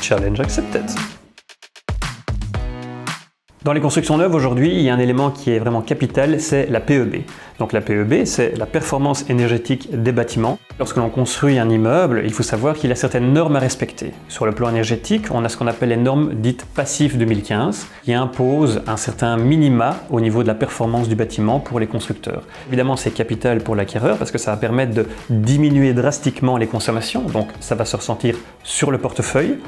Challenge accepted. Dans les constructions neuves aujourd'hui, il y a un élément qui est vraiment capital, c'est la PEB. Donc la PEB, c'est la performance énergétique des bâtiments. Lorsque l'on construit un immeuble, il faut savoir qu'il y a certaines normes à respecter. Sur le plan énergétique, on a ce qu'on appelle les normes dites PASSIF 2015, qui imposent un certain minima au niveau de la performance du bâtiment pour les constructeurs. Évidemment, c'est capital pour l'acquéreur parce que ça va permettre de diminuer drastiquement les consommations, donc ça va se ressentir sur le portefeuille.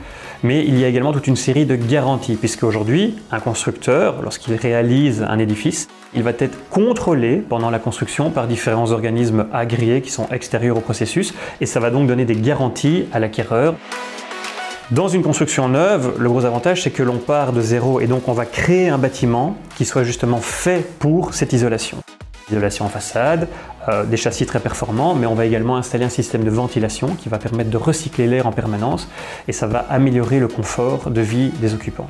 Mais il y a également toute une série de garanties, puisque aujourd'hui, un constructeur, lorsqu'il réalise un édifice, il va être contrôlé pendant la construction par différents organismes agréés qui sont extérieurs au processus, et ça va donc donner des garanties à l'acquéreur. Dans une construction neuve, le gros avantage, c'est que l'on part de zéro, et donc on va créer un bâtiment qui soit justement fait pour cette isolation. Isolation en façade, des châssis très performants, mais on va également installer un système de ventilation qui va permettre de recycler l'air en permanence et ça va améliorer le confort de vie des occupants.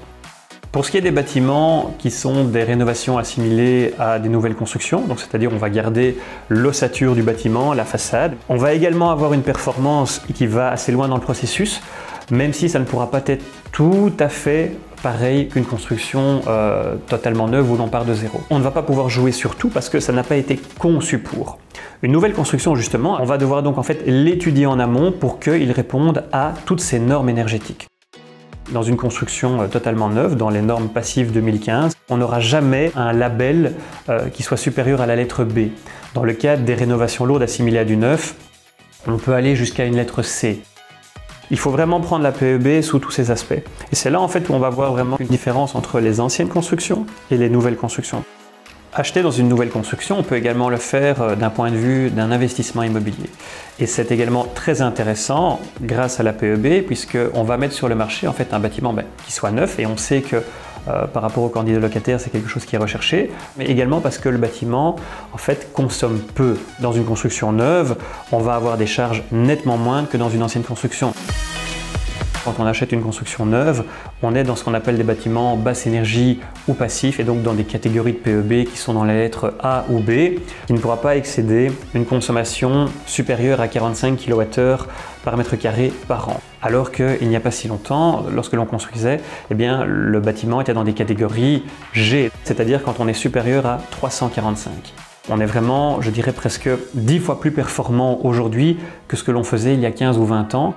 Pour ce qui est des bâtiments qui sont des rénovations assimilées à des nouvelles constructions, donc c'est-à-dire on va garder l'ossature du bâtiment, la façade, on va également avoir une performance qui va assez loin dans le processus, même si ça ne pourra pas être tout à fait pareil qu'une construction totalement neuve où l'on part de zéro. On ne va pas pouvoir jouer sur tout parce que ça n'a pas été conçu pour. Une nouvelle construction justement, on va devoir donc en fait l'étudier en amont pour qu'il réponde à toutes ces normes énergétiques. Dans une construction totalement neuve, dans les normes PASSIF 2015, on n'aura jamais un label qui soit supérieur à la lettre B. Dans le cadre des rénovations lourdes assimilées à du neuf, on peut aller jusqu'à une lettre C. Il faut vraiment prendre la PEB sous tous ses aspects. Et c'est là en fait où on va voir vraiment une différence entre les anciennes constructions et les nouvelles constructions. Acheter dans une nouvelle construction, on peut également le faire d'un point de vue d'un investissement immobilier. Et c'est également très intéressant grâce à la PEB puisqu'on va mettre sur le marché en fait un bâtiment qui soit neuf et on sait que par rapport aux candidats locataires, c'est quelque chose qui est recherché, mais également parce que le bâtiment en fait consomme peu. Dans une construction neuve, on va avoir des charges nettement moindres que dans une ancienne construction. Quand on achète une construction neuve, on est dans ce qu'on appelle des bâtiments basse énergie ou passifs et donc dans des catégories de PEB qui sont dans les lettres A ou B, qui ne pourra pas excéder une consommation supérieure à 45 kWh par mètre carré par an. Alors qu'il n'y a pas si longtemps, lorsque l'on construisait, eh bien, le bâtiment était dans des catégories G, c'est-à-dire quand on est supérieur à 345. On est vraiment, je dirais, presque 10 fois plus performant aujourd'hui que ce que l'on faisait il y a 15 ou 20 ans.